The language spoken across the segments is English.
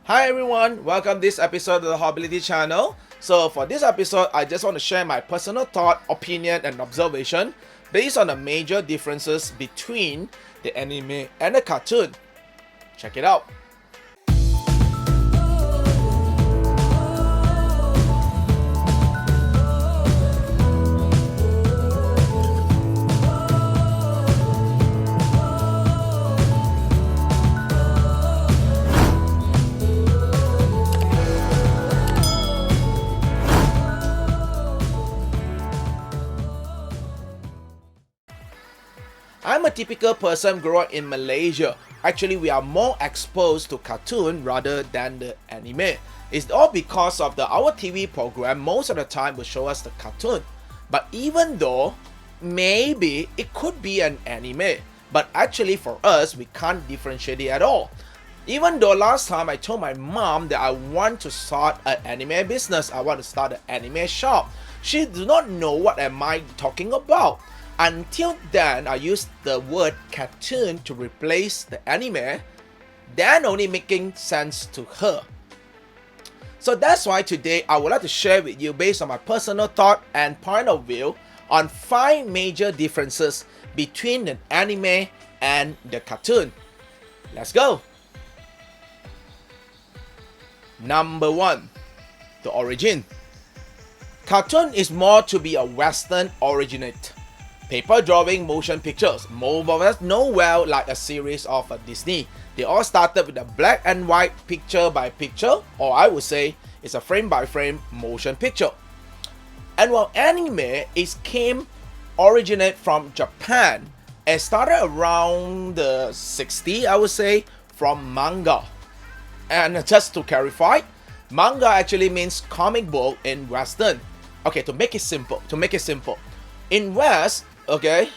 Hi everyone, welcome this episode of the Hobility channel. So for this episode, I just want to share my personal thought, opinion and observation based on the major differences between the anime and the cartoon. Check it out. I'm a typical person growing up in Malaysia. Actually, we are more exposed to cartoon rather than the anime. It's all because of our TV program most of the time will show us the cartoon. But even though maybe it could be an anime, but actually for us, we can't differentiate it at all. Even though last time I told my mom that I want to start an anime business, I want to start an anime shop, she do not know what am I talking about. Until then, I used the word cartoon to replace the anime, then only making sense to her. So that's why today I would like to share with you based on my personal thought and point of view on 5 major differences between the anime and the cartoon. Let's go! Number 1. The origin. Cartoon is more to be a Western originate. Paper drawing motion pictures. Most of us know well like a series of Disney. They all started with a black and white picture by picture, or I would say it's a frame by frame motion picture. And while anime originate from Japan and started around the 60s, I would say, from manga. And just to clarify, manga actually means comic book in Western. Okay, to make it simple. In West, okay,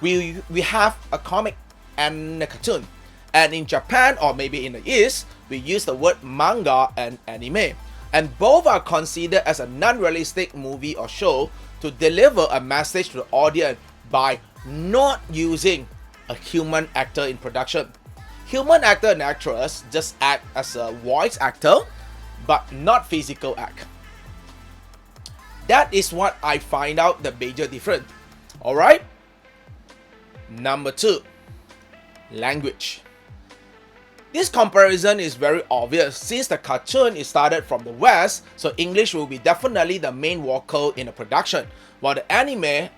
we have a comic and a cartoon. And in Japan, or maybe in the East, we use the word manga and anime. And both are considered as a non-realistic movie or show to deliver a message to the audience by not using a human actor in production. Human actor and actress just act as a voice actor, but not physical act. That is what I find out the major difference. Alright? Number 2. Language. This comparison is very obvious since the cartoon is started from the West, so English will be definitely the main vocal in the production, while the anime,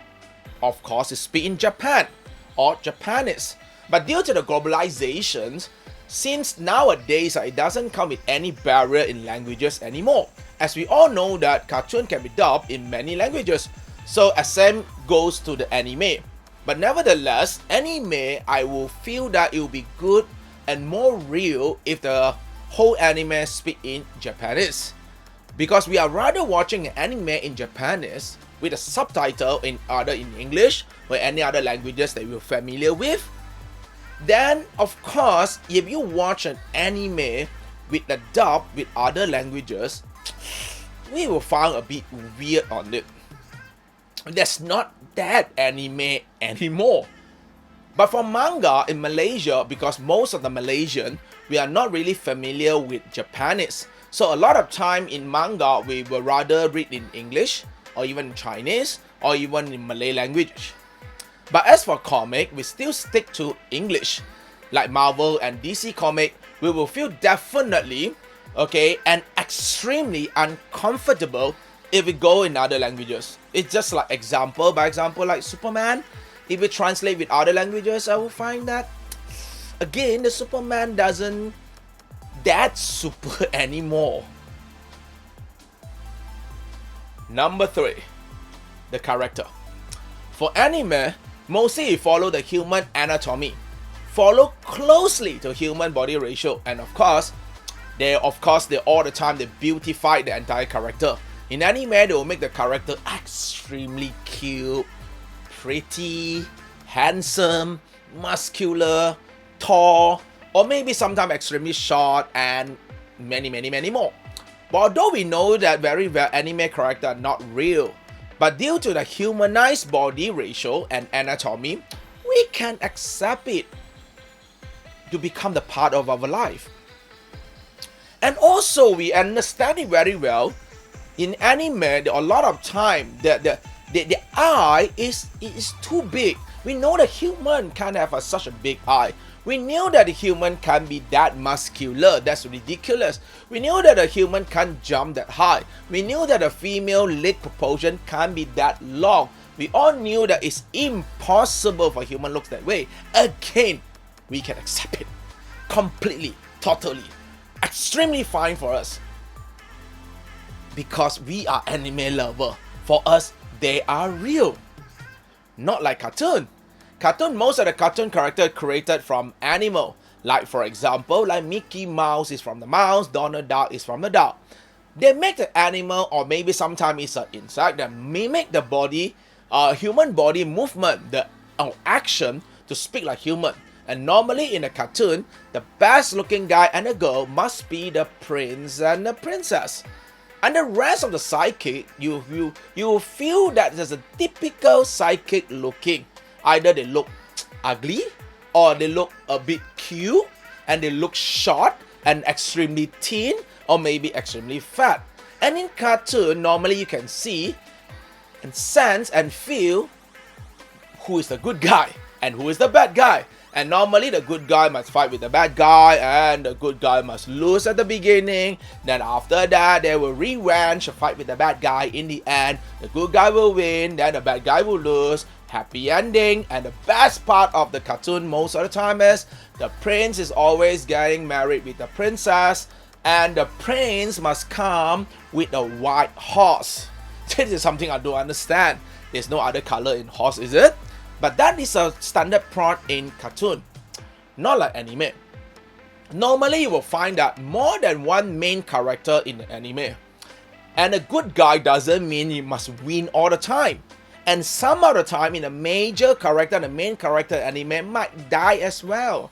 of course, is speak in Japan or Japanese. But due to the globalization, since nowadays it doesn't come with any barrier in languages anymore, as we all know that cartoon can be dubbed in many languages, so as same goes to the anime. But nevertheless, anime, I will feel that it will be good and more real if the whole anime speak in Japanese, because we are rather watching an anime in Japanese with a subtitle in either in English or any other languages that we're familiar with. Then, of course, if you watch an anime with a dub with other languages, we will find a bit weird on it. That's not that anime anymore. But for manga in Malaysia, because most of the Malaysian, we are not really familiar with Japanese. So a lot of time in manga, we will rather read in English, or even Chinese, or even in Malay language. But as for comic, we still stick to English. Like Marvel and DC comic, we will feel definitely, okay, and extremely uncomfortable if we go in other languages. It's just like example by example, like Superman. If we translate with other languages, I will find that, again, the Superman doesn't that super anymore. Number 3. The character. For anime, mostly follow the human anatomy, follow closely to human body ratio, and of course they all the time they beautify the entire character. In anime, they will make the character extremely cute, pretty, handsome, muscular, tall, or maybe sometimes extremely short, and many more. But although we know that very well anime characters are not real, but due to the humanized body ratio and anatomy, we can accept it to become the part of our life. And also we understand it very well. In anime, a lot of time the eye is too big. We know the human can't have such a big eye. We knew that the human can be that muscular. That's ridiculous. We knew that a human can't jump that high. We knew that a female leg proportion can't be that long. We all knew that it's impossible for human looks that way. Again, we can accept it completely, totally, extremely fine for us, because we are anime lover. For us, they are real. Not like cartoon. Most of the cartoon character created from animal. Like for example, like Mickey Mouse is from the mouse, Donald Duck is from the dog. They make the animal, or maybe sometimes it's an insect, that mimic the body, human body movement, the action to speak like human. And normally in a cartoon, the best looking guy and a girl must be the prince and the princess. And the rest of the sidekick, you will feel that there's a typical sidekick looking. Either they look ugly, or they look a bit cute, and they look short and extremely thin, or maybe extremely fat. And in cartoon, normally you can see and sense and feel who is the good guy and who is the bad guy. And normally the good guy must fight with the bad guy, and the good guy must lose at the beginning. Then after that, they will revenge, fight with the bad guy. In the end, the good guy will win, then the bad guy will lose. Happy ending. And the best part of the cartoon most of the time is the prince is always getting married with the princess, and the prince must come with a white horse. This is something I don't understand. There's no other color in horse, is it? But that is a standard plot in cartoon, not like anime. Normally you will find that more than one main character in the anime. And a good guy doesn't mean you must win all the time. And some of the time in a major character, the main character anime might die as well.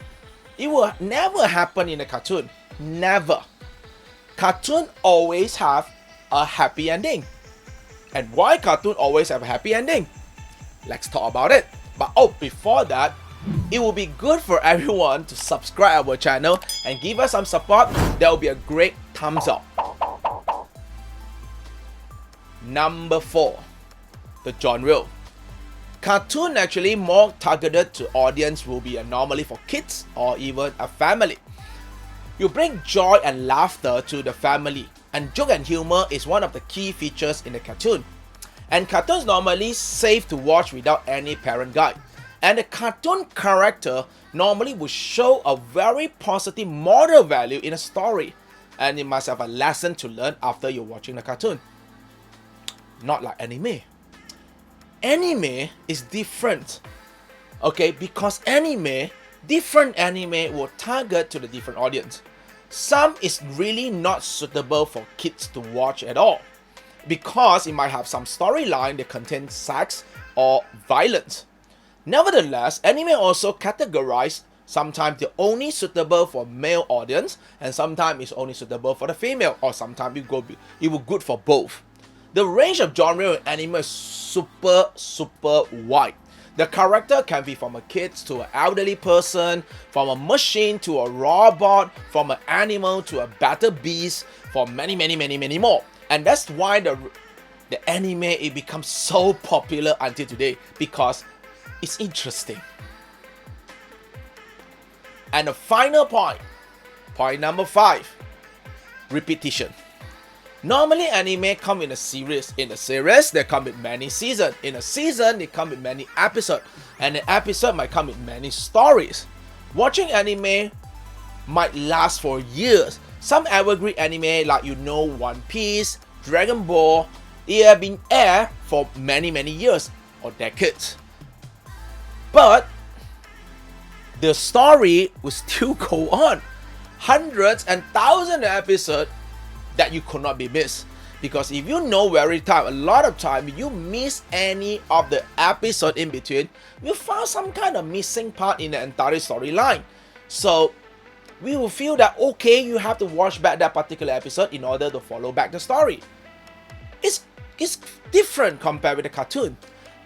It will never happen in a cartoon. Never. Cartoon always have a happy ending. And why cartoon always have a happy ending? Let's talk about it. But before that, it will be good for everyone to subscribe our channel and give us some support. That will be a great thumbs up. Number 4, the genre. Cartoon actually more targeted to audience will be normally for kids or even a family. You bring joy and laughter to the family, and joke and humor is one of the key features in the cartoon. And cartoons normally safe to watch without any parent guide. And the cartoon character normally will show a very positive moral value in a story. And you must have a lesson to learn after you're watching the cartoon. Not like anime. Anime is different. Okay, because different anime will target to the different audience. Some is really not suitable for kids to watch at all, because it might have some storyline that contains sex or violence. Nevertheless, anime also categorized. Sometimes they're only suitable for male audience, and sometimes it's only suitable for the female, or sometimes it will good for both. The range of genre in anime is super wide. The character can be from a kid to an elderly person, from a machine to a robot, from an animal to a battle beast, for many more. And that's why the anime, it becomes so popular until today, because it's interesting. And the final point number 5, repetition. Normally anime come in a series. In a series, they come with many seasons. In a season, they come with many episodes. And an episode might come with many stories. Watching anime might last for years. Some evergreen anime like One Piece, Dragon Ball, it have been aired for many years or decades. But the story will still go on. Hundreds and thousands of episodes that you could not be missed. Because if you know very time, a lot of time you miss any of the episode in between, you found some kind of missing part in the entire storyline. So we will feel that okay, you have to watch back that particular episode in order to follow back the story. It's different compared with the cartoon.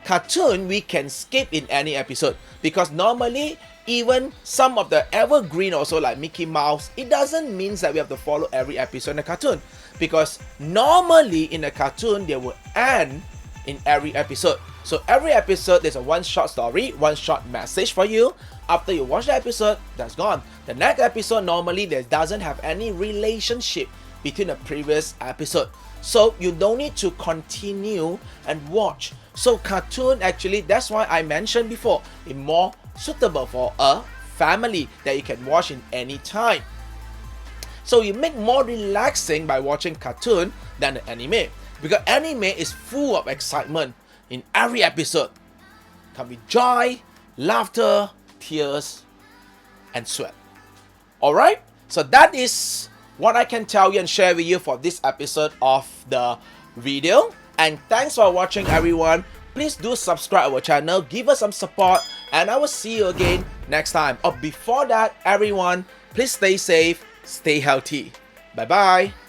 Cartoon we can skip in any episode, because normally even some of the evergreen also like Mickey Mouse, it doesn't mean that we have to follow every episode in a cartoon, because normally in a cartoon they will end in every episode. So every episode there's a one short story, one short message for you. After you watch the episode, that's gone. The next episode normally there doesn't have any relationship between the previous episode, so you don't need to continue and watch. So cartoon, actually, that's why I mentioned before, it's more suitable for a family that you can watch in any time. So you make more relaxing by watching cartoon than the anime, because anime is full of excitement in every episode. Can be joy, laughter, tears, and sweat. Alright, so that is what I can tell you and share with you for this episode of the video. And thanks for watching, everyone. Please do subscribe our channel, give us some support, and I will see you again next time. Before that, everyone, please stay safe, stay healthy. Bye bye.